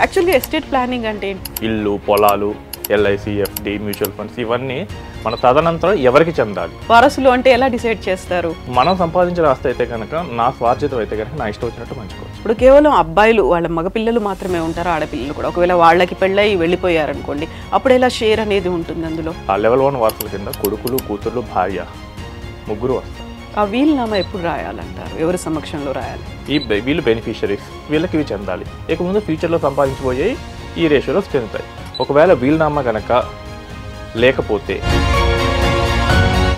యాక్చువల్గా estate planning అంటే ఇల్లు, పొలాలు, ఎల్ఐసి, ఎఫ్డి, మ్యూచువల్ ఫండ్స్ ఇవన్నీ మన తదనంతరం ఎవరికి చెందాలి. వారసులు అంటే ఎలా డిసైడ్ చేస్తారు? మనం సంపాదించిన ఆస్తి అయితే కనుక నా స్వార్జితం అయితే కనుక నా ఇష్టం వచ్చినట్టు పంచుకోవచ్చు. ఇప్పుడు కేవలం అబ్బాయిలు వాళ్ళ మగపిల్లలు మాత్రమే ఉంటారు, ఆడపిల్లలు కూడా ఒకవేళ వాళ్ళకి పెళ్ళై వెళ్ళిపోయారనుకోండి, అప్పుడు ఎలా షేర్ అనేది ఉంటుంది అందులో? ఆ లెవెల్ 1 వారసుల కింద కొడుకులు, కూతుర్లు, భార్య ముగ్గురు వస్తారు. ఆ వీలునామా ఎప్పుడు రాయాలంటారు? ఎవరి సమక్షంలో రాయాలి? వీళ్ళు బెనిఫిషరీస్, వీళ్ళకి ఇవి చెందాలి. ఇక ముందు ఫ్యూచర్లో సంపాదించిపోయాయి ఈ రేషియోలో చెందుతాయి. ఒకవేళ వీలునామా కనుక లేకపోతే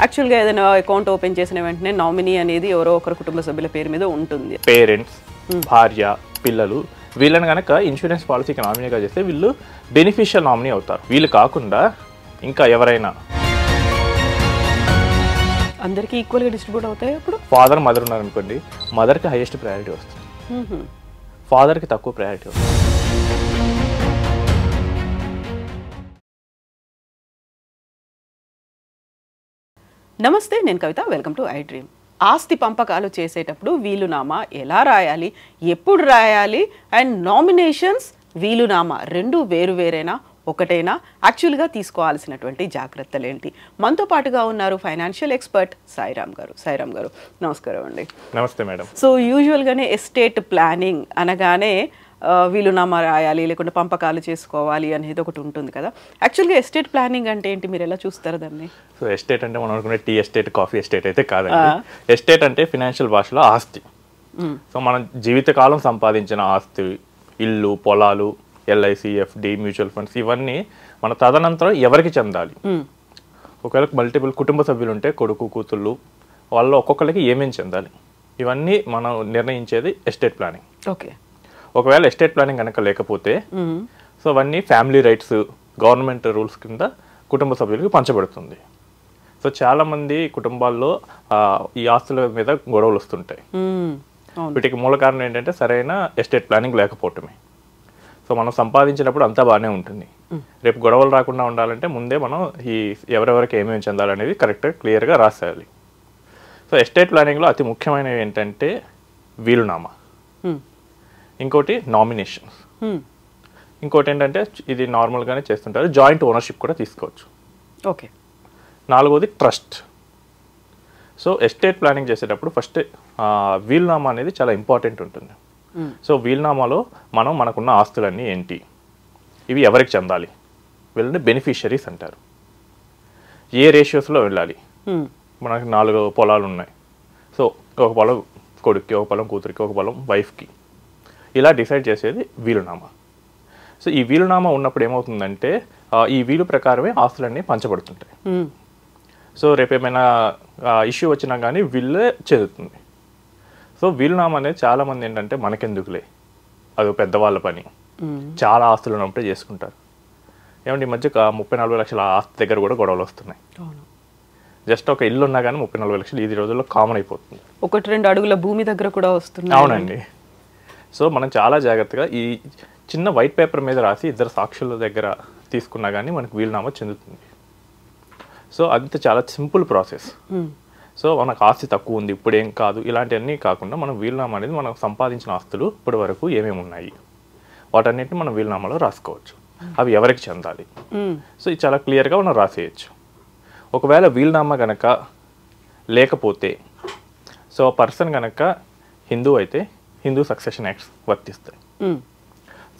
యాక్చువల్గా ఏదైనా అకౌంట్ ఓపెన్ చేసిన వెంటనే నామినీ అనేది ఎవరో ఒకరు కుటుంబ సభ్యుల పేరు మీద ఉంటుంది. పేరెంట్స్, భార్య, పిల్లలు వీళ్ళని కనుక ఇన్సూరెన్స్ పాలసీకి నామినీగా చేస్తే వీళ్ళు బెనిఫిషియల్ నామినీ అవుతారు. వీళ్ళు కాకుండా ఇంకా ఎవరైనా అందరికీ ఈక్వల్గా డిస్ట్రిబ్యూట్ అవుతాయి. అప్పుడు ఫాదర్, మదర్ ఉన్నారనుకోండి, మదర్కి హైయెస్ట్ ప్రయారిటీ వస్తుంది, ఫాదర్కి తక్కువ ప్రయారిటీ వస్తుంది. నమస్తే, నేను Kavitha. Welcome to I dream. ఆస్తి పంపకాలు చేసేటప్పుడు వీలునామా ఎలా రాయాలి, ఎప్పుడు రాయాలి, అండ్ నామినేషన్స్, వీలునామా రెండు వేరు వేరేనా ఒకటేనా, యాక్చువల్గా తీసుకోవాల్సినటువంటి జాగ్రత్తలు ఏంటి? మనతో పాటుగా ఉన్నారు ఫైనాన్షియల్ ఎక్స్పర్ట్ సాయిరామ్ గారు. సాయిరామ్ గారు, నమస్కారం అండి. నమస్తే మేడం. సో యూజువల్గానే ఎస్టేట్ ప్లానింగ్ అనగానే వీలునామా రాయాలి, లేకుంటే పంపకాలు చేసుకోవాలి అనేది ఒకటి ఉంటుంది కదా. యాక్చువల్గా ఎస్టేట్ ప్లానింగ్ అంటే ఏంటి, మీరు ఎలా చూస్తారు దాన్ని? సో ఎస్టేట్ అంటే మనం అనుకునే టీ ఎస్టేట్, కాఫీ ఎస్టేట్ అయితే కాదండి. ఎస్టేట్ అంటే ఫినాన్షియల్ భాషలో ఆస్తి. సో మనం జీవితకాలం సంపాదించిన ఆస్తి, ఇల్లు, పొలాలు, ఎల్ఐసి, ఎఫ్డి, మ్యూచువల్ ఫండ్స్ ఇవన్నీ మన తదనంతరం ఎవరికి చెందాలి. ఒకవేళ మల్టిపుల్ కుటుంబ సభ్యులు ఉంటే కొడుకు, కూతుళ్ళు వాళ్ళు ఒక్కొక్కరికి ఏమేమి చెందాలి, ఇవన్నీ మనం నిర్ణయించేది ఎస్టేట్ ప్లానింగ్. ఓకే. ఒకవేళ ఎస్టేట్ ప్లానింగ్ కనుక లేకపోతే సో అవన్నీ ఫ్యామిలీ రైట్స్, గవర్నమెంట్ రూల్స్ కింద కుటుంబ సభ్యులకి పంచబడుతుంది. సో చాలామంది కుటుంబాల్లో ఈ ఆస్తుల మీద గొడవలు వస్తుంటాయి. వీటికి మూల కారణం ఏంటంటే సరైన ఎస్టేట్ ప్లానింగ్ లేకపోవటమే. సో మనం సంపాదించినప్పుడు అంతా బాగానే ఉంటుంది, రేపు గొడవలు రాకుండా ఉండాలంటే ముందే మనం ఈ ఎవరెవరికి ఏమేమి చెందాలనేది కరెక్ట్గా క్లియర్గా రాసేయాలి. సో ఎస్టేట్ ప్లానింగ్లో అతి ముఖ్యమైనవి ఏంటంటే వీలునామా, ఇంకోటి నామినేషన్స్, ఇంకోటి ఏంటంటే ఇది నార్మల్గానే చేస్తుంటారు జాయింట్ ఓనర్షిప్ కూడా తీసుకోవచ్చు. ఓకే. నాలుగోది ట్రస్ట్. సో ఎస్టేట్ ప్లానింగ్ చేసేటప్పుడు ఫస్ట్ వీలునామా అనేది చాలా ఇంపార్టెంట్ ఉంటుంది. సో వీలునామాలో మనం మనకున్న ఆస్తులన్నీ ఏంటి, ఇవి ఎవరికి చెందాలి, వీళ్ళని బెనిఫిషరీస్ అంటారు. ఏ రేషియోస్లో వెళ్ళాలి, మనకి 4 పొలాలు ఉన్నాయి, సో ఒక పొలం కొడుక్కి, ఒక పొలం కూతురికి, ఒక పొలం వైఫ్కి, ఇలా డిసైడ్ చేసేది వీలునామా. సో ఈ వీలునామా ఉన్నప్పుడు ఏమవుతుందంటే ఈ వీలు ప్రకారమే ఆస్తులన్నీ పంచబడుతుంటాయి. సో రేపు ఏమైనా ఇష్యూ వచ్చినా కానీ వీళ్ళే చెందుతుంది. సో వీలునామా అనేది చాలామంది ఏంటంటే మనకెందుకులే, అది పెద్దవాళ్ళ పని, చాలా ఆస్తులు ఉన్నప్పుడే చేసుకుంటారు. ఏమంటే ఈ మధ్య 34 లక్షల ఆస్తి దగ్గర కూడా గొడవలు వస్తున్నాయి. జస్ట్ ఒక ఇల్లు ఉన్నా కానీ 34 లక్షలు ఈ రోజుల్లో కామన్ అయిపోతుంది. 1-2 అడుగుల భూమి దగ్గర కూడా వస్తుంది. అవునండి. సో మనం చాలా జాగ్రత్తగా ఈ చిన్న వైట్ పేపర్ మీద రాసి 2 సాక్షుల దగ్గర తీసుకున్నా కానీ మనకు వీలునామా చెందుతుంది. సో అంత చాలా సింపుల్ ప్రాసెస్. సో మనకు ఆస్తి తక్కువ ఉంది, ఇప్పుడు ఏం కాదు, ఇలాంటివన్నీ కాకుండా మనం వీలునామా అనేది మనం సంపాదించిన ఆస్తులు ఇప్పటి వరకు ఏమేమి ఉన్నాయి వాటన్నిటిని మనం వీలునామాలో రాసుకోవచ్చు, అవి ఎవరికి చెందాలి. సో ఇది చాలా క్లియర్గా మనం రాసేయచ్చు. ఒకవేళ వీలునామా కనుక లేకపోతే, సో పర్సన్ కనుక హిందూ అయితే హిందూ సక్సెషన్ యాక్ట్స్ వర్తిస్తాయి.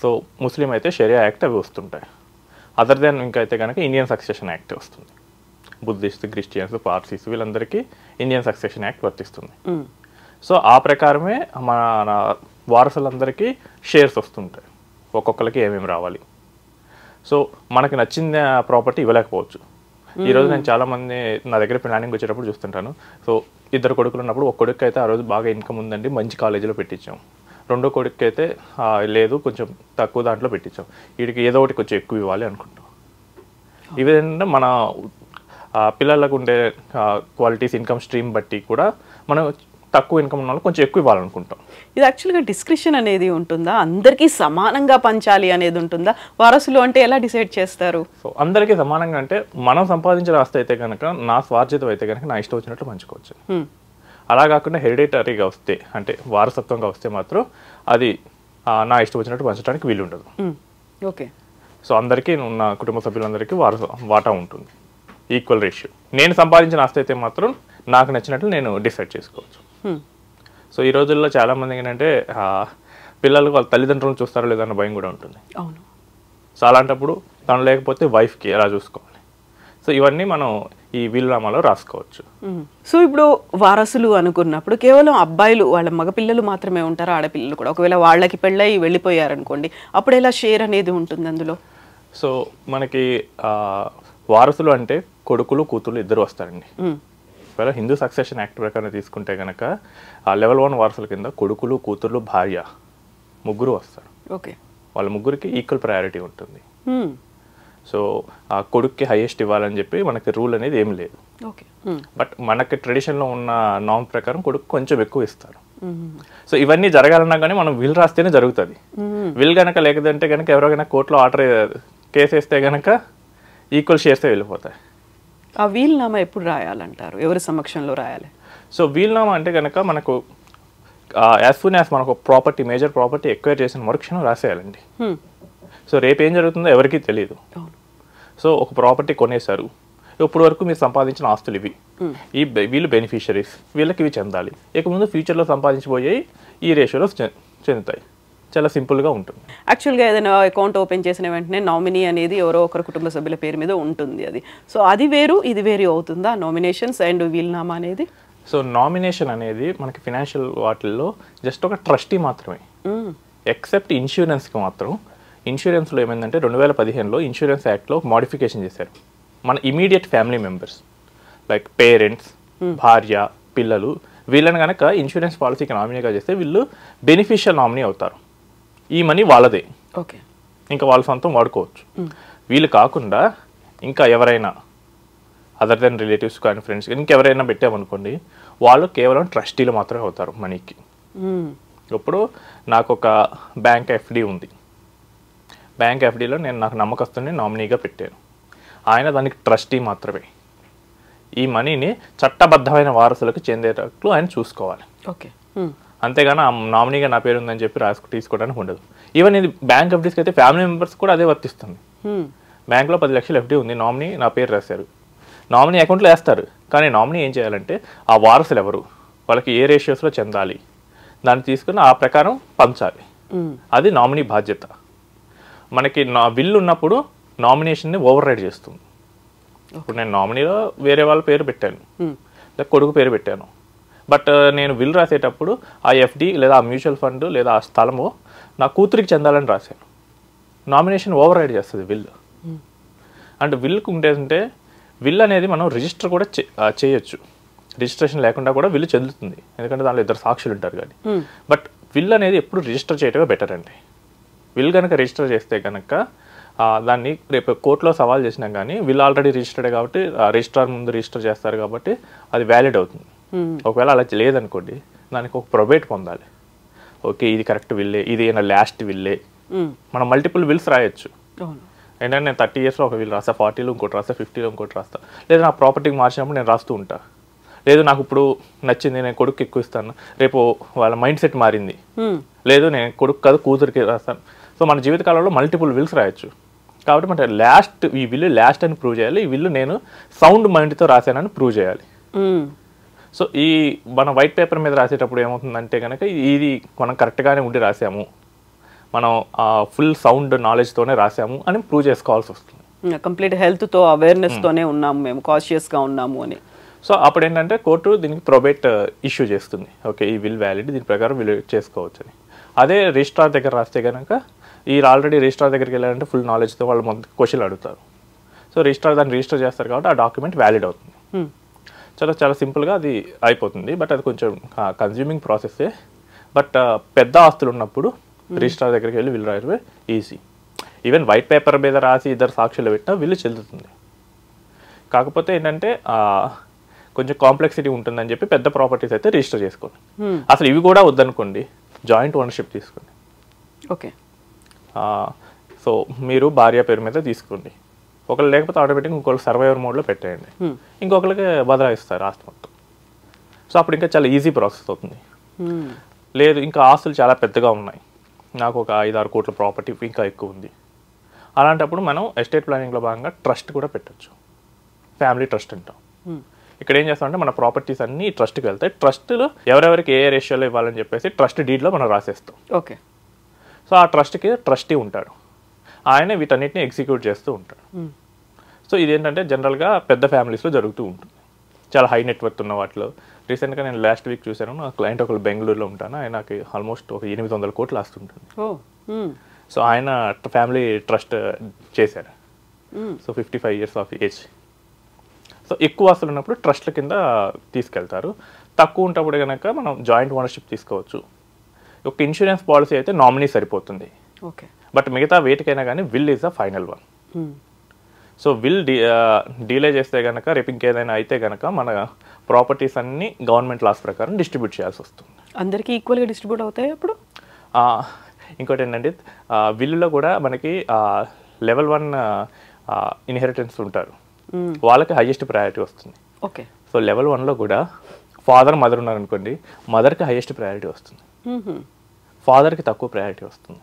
సో ముస్లిం అయితే షరియా యాక్ట్ అవి వస్తుంటాయి. అదర్ దెన్ ఇంకా అయితే కనుక ఇండియన్ సక్సెషన్ యాక్ట్ వస్తుంది. బుద్ధిస్ట్, క్రిస్టియన్స్, పార్సీస్ వీళ్ళందరికీ ఇండియన్ సక్సెషన్ యాక్ట్ వర్తిస్తుంది. సో ఆ ప్రకారమే మన వారసులందరికీ షేర్స్ వస్తుంటాయి, ఒక్కొక్కరికి ఏమేమి రావాలి. సో మనకి నచ్చిన ప్రాపర్టీ ఇవ్వలేకపోవచ్చు. ఈరోజు నేను చాలామంది నా దగ్గర ప్లానింగ్ వచ్చేటప్పుడు చూస్తుంటాను. సో 2 కొడుకులు ఉన్నప్పుడు ఒక కొడుకు అయితే ఆ రోజు బాగా ఇన్కమ్ ఉందండి, మంచి కాలేజీలో పెట్టించాం. రెండో కొడుకు అయితే లేదు, కొంచెం తక్కువ దాంట్లో పెట్టించాం. వీడికి ఏదో ఒకటి కొంచెం ఎక్కువ ఇవ్వాలి అనుకుంటాం. ఇవేంటంటే మన పిల్లలకు ఉండే క్వాలిటీస్, ఇన్కమ్ స్ట్రీమ్ బట్టి కూడా మనం తక్కువ ఇన్కమ్ ఉన్న వాళ్ళు కొంచెం ఎక్కువ ఇవ్వాలనుకుంటాం. ఇది యాక్చువల్గా డిస్క్రిప్షన్ అనేది ఉంటుందా, అందరికీ సమానంగా పంచాలి అనేది ఉంటుందా? వారసులు అంటే ఎలా డిసైడ్ చేస్తారు? సో అందరికీ సమానంగా అంటే మనం సంపాదించిన ఆస్తి అయితే కనుక నా స్వార్జితం అయితే కనుక నా ఇష్టం వచ్చినట్టు పంచుకోవచ్చు. అలా కాకుండా హెరిడిటరీగా వస్తే అంటే వారసత్వంగా వస్తే మాత్రం అది నా ఇష్టం వచ్చినట్టు పంచడానికి వీలు ఉండదు. ఓకే. సో అందరికీ ఉన్న కుటుంబ సభ్యులందరికీ వాటా ఉంటుంది, ఈక్వల్ రేషియో. నేను సంపాదించిన ఆస్తి అయితే మాత్రం నాకు నచ్చినట్లు నేను డిసైడ్ చేసుకోవచ్చు. సో ఈ రోజుల్లో చాలామంది ఏంటంటే పిల్లలకు వాళ్ళ తల్లిదండ్రులను చూస్తారో లేదన్న భయం కూడా ఉంటుంది. అవును. సో అలాంటప్పుడు తను లేకపోతే వైఫ్కి ఎలా చూసుకోవాలి, సో ఇవన్నీ మనం ఈ వీలునామాలో రాసుకోవచ్చు. సో ఇప్పుడు వారసులు అనుకున్నప్పుడు కేవలం అబ్బాయిలు వాళ్ళ మగపిల్లలు మాత్రమే ఉంటారు, ఆడపిల్లలు కూడా ఒకవేళ వాళ్ళకి పెళ్ళై వెళ్ళిపోయారనుకోండి, అప్పుడు ఎలా షేర్ అనేది ఉంటుంది అందులో? సో మనకి వారసులు అంటే కొడుకులు కూతురు ఇద్దరు వస్తారండి. ఒకవేళ హిందూ సక్సెషన్ యాక్ట్ ప్రకారం తీసుకుంటే కనుక లెవెల్ 1 వారసుల కింద కొడుకులు కూతుర్లు భార్య ముగ్గురు వస్తారు. ఓకే. వాళ్ళ ముగ్గురికి ఈక్వల్ ప్రయారిటీ ఉంటుంది. సో ఆ కొడుక్కి హైయెస్ట్ ఇవ్వాలని చెప్పి మనకి రూల్ అనేది ఏం లేదు. ఓకే. బట్ మనకి ట్రెడిషన్లో ఉన్న నామ్ ప్రకారం కొడుకు కొంచెం ఎక్కువ ఇస్తారు. సో ఇవన్నీ జరగాలన్నా కానీ మనం విల్ రాస్తేనే జరుగుతుంది. విల్ కనుక లేకపోతే కనుక ఎవరికైనా కోర్టులో ఆర్డర్ కేసు వేస్తే కనుక ఈక్వల్ షేర్సే వెళ్ళిపోతాయి. ఆ వీలునామా ఎప్పుడు రాయాలంటారు, ఎవరి సమక్షంలో రాయాలి? సో వీలునామా అంటే కనుక మనకు యాజ్ సూన్ యాజ్ మనకు ప్రాపర్టీ మేజర్ ప్రాపర్టీ ఎక్వైర్ చేసిన మరుక్షణం రాసేయాలండి. సో రేపు ఏం జరుగుతుందో ఎవరికీ తెలియదు. సో ఒక ప్రాపర్టీ కొనేశారు, ఇప్పుడు వరకు మీరు సంపాదించిన ఆస్తులు ఇవి, వీళ్ళు బెనిఫిషరీస్, వీళ్ళకి ఇవి చెందాలి. ఇక ముందు ఫ్యూచర్లో సంపాదించబోయే ఈ రేషియోలో చెందుతాయి. చాలా సింపుల్గా ఉంటుంది. యాక్చువల్గా ఏదైనా అకౌంట్ ఓపెన్ చేసిన వెంటనే నామినీ అనేది ఎవరో ఒకరు కుటుంబ సభ్యుల పేరు మీద ఉంటుంది అది. సో అది వేరు ఇది వేరు అవుతుందా నామినేషన్స్ అండ్ వీలునామా అనేది? సో నామినేషన్ అనేది మనకి ఫినాన్షియల్ వాటిల్లో జస్ట్ ఒక ట్రస్టీ మాత్రమే, ఎక్సెప్ట్ ఇన్సూరెన్స్కి మాత్రం. ఇన్సూరెన్స్లో ఏమైందంటే 2015లో ఇన్సూరెన్స్ యాక్ట్లో మోడిఫికేషన్ చేశారు. మన immediate family members like parents, భార్య, పిల్లలు, వీళ్ళని కనుక ఇన్సూరెన్స్ పాలసీకి నామినీగా చేస్తే వీళ్ళు బెనిఫిషియల్ నామినీ అవుతారు. ఈ మనీ వాళ్ళదే, ఓకే, ఇంకా వాళ్ళ సొంతం వాడుకోవచ్చు. వీళ్ళు కాకుండా ఇంకా ఎవరైనా అదర్ దెన్ రిలేటివ్స్ కానీ ఫ్రెండ్స్ కానీ ఇంకెవరైనా పెట్టామనుకోండి, వాళ్ళు కేవలం ట్రస్టీలు మాత్రమే అవుతారు మనీకి. ఇప్పుడు నాకు ఒక బ్యాంక్ ఎఫ్డి ఉంది, బ్యాంక్ ఎఫ్డీలో నేను నాకు నమ్మకస్తుని నామినీగా పెట్టాను, ఆయన దానికి ట్రస్టీ మాత్రమే. ఈ మనీని చట్టబద్ధమైన వారసులకు చెందేటట్లు ఆయన చూసుకోవాలి. ఓకే. అంతేగాని నామినీగా నా పేరు ఉందని చెప్పి తీసుకోవడానికి ఉండదు. ఈవెన్ ఇది బ్యాంక్ ఎఫ్డీస్కి అయితే ఫ్యామిలీ మెంబర్స్ కూడా అదే వర్తిస్తుంది. బ్యాంక్లో 10 లక్షలు ఎఫ్డీ ఉంది, నామినీ నా పేరు రాశారు, నామినీ అకౌంట్లో వేస్తారు. కానీ నామినీ ఏం చేయాలంటే ఆ వారసులు ఎవరు, వాళ్ళకి ఏ రేషియోస్లో చెందాలి, దాన్ని తీసుకుని ఆ ప్రకారం పంచాలి. అది నామినీ బాధ్యత. మనకి బిల్లు ఉన్నప్పుడు నామినేషన్ని ఓవర్ రైడ్ చేస్తుంది. ఇప్పుడు నేను నామినీలో వేరే వాళ్ళ పేరు పెట్టాను, లేదా కొడుకు పేరు పెట్టాను, బట్ నేను బిల్ రాసేటప్పుడు ఆ ఎఫ్డి లేదా ఆ మ్యూచువల్ ఫండ్ లేదా ఆ స్థలము నా కూతురికి చెందాలని రాశాను. నామినేషన్ ఓవర్ రైడ్ చేస్తుంది బిల్. అంటే బిల్కు ఉండేదంటే బిల్ అనేది మనం రిజిస్టర్ కూడా చేయొచ్చు, రిజిస్ట్రేషన్ లేకుండా కూడా బిల్లు చెల్లుతుంది, ఎందుకంటే దాంట్లో 2 సాక్షులు ఉంటారు. కానీ బట్ బిల్ అనేది ఎప్పుడు రిజిస్టర్ చేయటమే బెటర్ అండి. బిల్ కనుక రిజిస్టర్ చేస్తే కనుక దాన్ని రేపు కోర్టులో సవాల్ చేసినా కానీ బిల్ ఆల్రెడీ రిజిస్టర్డ్ కాబట్టి రిజిస్ట్రార్ ముందు రిజిస్టర్ చేస్తారు కాబట్టి అది వ్యాలిడ్ అవుతుంది. ఒకవేళ అలా లేదనుకోండి, దానికి ఒక ప్రొబేట్ పొందాలి. ఓకే, ఇది కరెక్ట్ విల్లే, ఇది లాస్ట్ విల్లే. మనం మల్టిపుల్ విల్స్ రాయొచ్చు. ఏంటంటే నేను 30 ఇయర్స్లో ఒక విల్ రాస్తా, 40లో ఇంకోటి రాస్తా, 50లో ఇంకోటి రాస్తా, లేదా నా ప్రాపర్టీకి మార్చినప్పుడు నేను రాస్తూ ఉంటా. లేదు నాకు ఇప్పుడు నచ్చింది, నేను కొడుకు ఎక్కువ ఇస్తాను, రేపు వాళ్ళ మైండ్ సెట్ మారింది, లేదు నేను కొడుకు కాదు కూతురికి రాస్తాను. సో మన జీవితకాలంలో మల్టిపుల్ విల్స్ రాయొచ్చు. కాబట్టి మన లాస్ట్ ఈ విల్లు లాస్ట్ అని ప్రూవ్ చేయాలి, ఈ విల్లు నేను సౌండ్ మైండ్తో రాశానని ప్రూవ్ చేయాలి. సో ఈ మన వైట్ పేపర్ మీద రాసేటప్పుడు ఏమవుతుందంటే కనుక ఇది మనం కరెక్ట్గానే ఉండి రాసాము, మనం ఫుల్ సౌండ్ నాలెడ్జ్తోనే రాసాము అని ప్రూవ్ చేసుకోవాల్సి వస్తుంది. కంప్లీట్ హెల్త్తో అవేర్నెస్తోనే ఉన్నాము, మేము కాన్షియస్గా ఉన్నాము అని. సో అప్పుడు ఏంటంటే కోర్టు దీనికి ప్రొబేట్ ఇష్యూ చేస్తుంది. ఓకే, ఈ విల్ వ్యాలిడ్, దీని ప్రకారం విల్ చేసుకోవచ్చు అని. అదే రిజిస్ట్రార్ దగ్గర రాస్తే కనుక ఈ ఆల్రెడీ రిజిస్ట్రార్ దగ్గరికి వెళ్ళాలంటే ఫుల్ నాలెడ్జ్తో వాళ్ళు మొత్తం క్వశ్చన్లు అడుగుతారు. సో రిజిస్ట్రార్ దాన్ని రిజిస్టర్ చేస్తారు కాబట్టి ఆ డాక్యుమెంట్ వ్యాలిడ్ అవుతుంది. చాలా సింపుల్గా అది అయిపోతుంది. బట్ అది కొంచెం కన్జ్యూమింగ్ ప్రాసెస్సే. బట్ పెద్ద ఆస్తులు ఉన్నప్పుడు రిజిస్ట్రార్ దగ్గరికి వెళ్ళి విల్ రాయడమే ఈజీ. ఈవెన్ వైట్ పేపర్ మీద రాసి 2 సాక్షులు పెట్టినా విల్లు చెల్లుతుంది. కాకపోతే ఏంటంటే కొంచెం కాంప్లెక్సిటీ ఉంటుందని చెప్పి పెద్ద ప్రాపర్టీస్ అయితే రిజిస్టర్ చేసుకోండి. అసలు ఇవి కూడా వద్దనుకోండి, జాయింట్ ఓనర్షిప్ తీసుకోండి. ఓకే. సో మీరు భార్య పేరు మీద తీసుకోండి, ఒకళ్ళు లేకపోతే ఆటోమేటిక్గా ఇంకొకళ్ళు సర్వైవర్ మోడ్లో పెట్టేయండి, ఇంకొకరికి బదలాయిస్తారు ఆస్తి మొత్తం. సో అప్పుడు ఇంకా చాలా ఈజీ ప్రాసెస్ అవుతుంది. లేదు ఇంకా ఆస్తులు చాలా పెద్దగా ఉన్నాయి, నాకు ఒక 5-6 కోట్ల ప్రాపర్టీ ఇంకా ఎక్కువ ఉంది. అలాంటప్పుడు మనం ఎస్టేట్ ప్లానింగ్లో భాగంగా ట్రస్ట్ కూడా పెట్టచ్చు. ఫ్యామిలీ ట్రస్ట్ అంటాం. ఇక్కడ ఏం చేస్తామంటే మన ప్రాపర్టీస్ అన్నీ ట్రస్ట్కి వెళ్తాయి. ట్రస్ట్లో ఎవరెవరికి ఏ రేషియోలో ఇవ్వాలని చెప్పేసి ట్రస్ట్ డీడ్లో మనం రాసేస్తాం. ఓకే. సో ఆ ట్రస్ట్కి ట్రస్టీ ఉంటాడు, ఆయన వీటన్నిటిని ఎగ్జిక్యూట్ చేస్తూ ఉంటాడు. సో ఇదేంటంటే జనరల్గా పెద్ద ఫ్యామిలీస్లో జరుగుతూ ఉంటుంది, చాలా హై నెట్వర్త్ ఉన్న వాటిలో. రీసెంట్గా నేను లాస్ట్ వీక్ చూశాను, నా క్లయింట్ ఒకరు బెంగళూరులో ఉంటాను, ఆయనకి ఆల్మోస్ట్ ఒక 800 కోట్లు ఆస్తుంటుంది. సో ఆయన ఫ్యామిలీ ట్రస్ట్ చేశారు. So 55 years of age. So ఎక్కువ ఆస్తులు ఉన్నప్పుడు ట్రస్ట్ల కింద తీసుకెళ్తారు. తక్కువ ఉన్నప్పుడు కనుక మనం జాయింట్ ఓనర్షిప్ తీసుకోవచ్చు. ఒక ఇన్సూరెన్స్ పాలసీ అయితే నామినీ సరిపోతుంది. ఓకే. బట్ మిగతా వేటికైనా కానీ will is the final one. So will delay చేస్తే కనుక రేపు ఇంకేదైనా అయితే కనుక మన ప్రాపర్టీస్ అన్నీ గవర్నమెంట్ లాస్ ప్రకారం డిస్ట్రిబ్యూట్ చేయాల్సి వస్తుంది. అందరికీ ఈక్వల్గా డిస్ట్రిబ్యూట్ అవుతాయి అప్పుడు. ఇంకోటి ఏంటంటే విల్లులో కూడా మనకి లెవెల్ 1 ఇన్హెరిటెన్స్ ఉంటారు, వాళ్ళకి హైయెస్ట్ ప్రయారిటీ వస్తుంది. ఓకే. సో లెవెల్ 1లో కూడా ఫాదర్ మదర్ ఉన్నారనుకోండి, మదర్కి హైయెస్ట్ ప్రయారిటీ వస్తుంది, ఫాదర్కి తక్కువ ప్రయారిటీ వస్తుంది.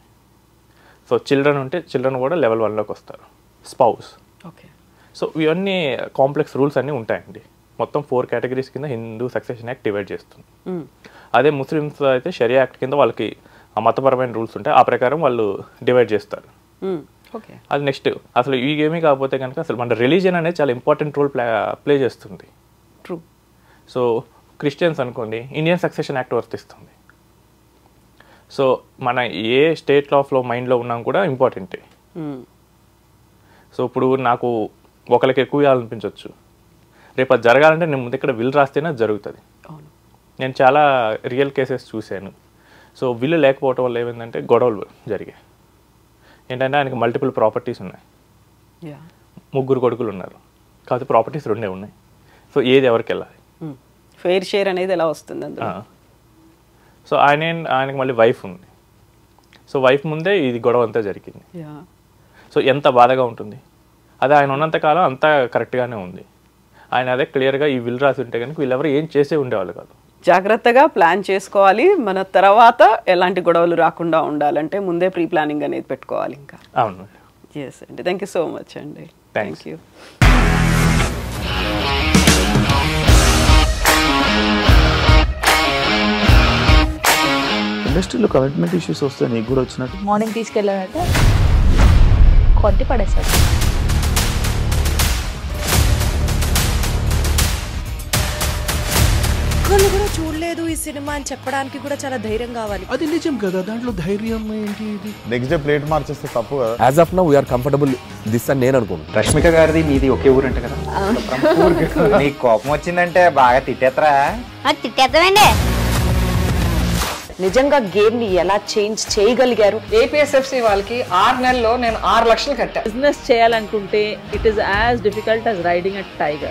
సో చిల్డ్రన్ ఉంటే చిల్డ్రన్ కూడా లెవెల్ 1లోకి వస్తారు, స్పౌస్. ఓకే. సో ఇవన్నీ కాంప్లెక్స్ రూల్స్ అన్నీ ఉంటాయండి. మొత్తం 4 కేటగిరీస్ కింద హిందూ సక్సెషన్ యాక్ట్ డివైడ్ చేస్తుంది. అదే ముస్లిమ్స్ అయితే షరియా యాక్ట్ కింద వాళ్ళకి మతపరమైన రూల్స్ ఉంటాయి, ఆ ప్రకారం వాళ్ళు డివైడ్ చేస్తారు. ఓకే. అది నెక్స్ట్ అసలు ఈ గేమే కాకపోతే కనుక అసలు మన రిలీజియన్ అనేది చాలా ఇంపార్టెంట్ రోల్ ప్లే చేస్తుంది. ట్రూ. సో క్రిస్టియన్స్ అనుకోండి, ఇండియన్ సక్సెషన్ యాక్ట్ వర్తిస్తుంది. సో మన ఏ స్టేట్ ఆఫ్లో మైండ్లో ఉన్నాం కూడా ఇంపార్టెంటే. సో ఇప్పుడు నాకు ఒకరికి ఎక్కువ ఇవ్వాలనిపించవచ్చు, రేపు అది జరగాలంటే నేను ముందు ఇక్కడ విల్ రాస్తేనే అది జరుగుతుంది. నేను చాలా రియల్ కేసెస్ చూశాను. సో విల్లు లేకపోవటం వల్ల ఏమైందంటే గొడవలు జరిగాయి. ఏంటంటే ఆయనకి మల్టిపుల్ ప్రాపర్టీస్ ఉన్నాయి, 3 కొడుకులు ఉన్నారు, కాకపోతే ప్రాపర్టీస్ 2 ఉన్నాయి. సో ఏది ఎవరికి వెళ్ళాలి, ఫెయిర్ షేర్ అనేది ఎలా వస్తుంది అందులో. సో ఆయనకి మళ్ళీ వైఫ్ ఉంది. సో వైఫ్ ముందే ఇది గొడవ అంతా జరిగింది. సో ఎంత బాధగా ఉంటుంది. అదే ఆయన ఉన్నంతకాలం అంతా కరెక్ట్గానే ఉంది. ఆయన అదే క్లియర్గా ఈ విల్ రాసి ఉంటే కనుక వీళ్ళెవరు ఏం చేసే ఉండేవాళ్ళు కాదు. జాగ్రత్తగా ప్లాన్ చేసుకోవాలి. మన తర్వాత ఎలాంటి గొడవలు రాకుండా ఉండాలంటే ముందే ప్రీ ప్లానింగ్ అనేది పెట్టుకోవాలి. ఇంకా అవును. ఎస్ అండి, థ్యాంక్ యూ సో మచ్ అండి. Thank you. ఇండస్ట్రీలో కమిట్మెంట్ ఇష్యూస్ వస్తే నీకు కూడా వచ్చినట్టు మార్నింగ్ తీసుకెళ్ళాడంటే కొట్టి పడేసాడు. ఒక్కళ్ళు కూడా చూడలేదు ఈ సినిమా అని చెప్పడానికి కూడా చాలా ధైర్యం కావాలి. అది నిజం కదా, దాంట్లో ధైర్యం ఏంటి? ఇది నెక్స్ట్ డే ప్లేట్ మార్చేస్తే తప్పు కదా. As of now we are comfortable this అని నేను అనుకుంటున్నాను. రష్మిక గారిది మీది ఒకే ఊరు అంట కదా. నీకు కోపం వచ్చిందంటే బాగా తిట్టేత్తరా? తిట్టేద్దామండి. నిజంగా గేమ్ ని ఎలా చేంజ్ చేయగలిగారు? ఏపీఎస్ఎఫ్సి వాళ్ళకి 6 నెలల్లో నేను 6 లక్షలు కట్టా. బిజినెస్ చేయాలనుకుంటే it is as difficult as riding a tiger.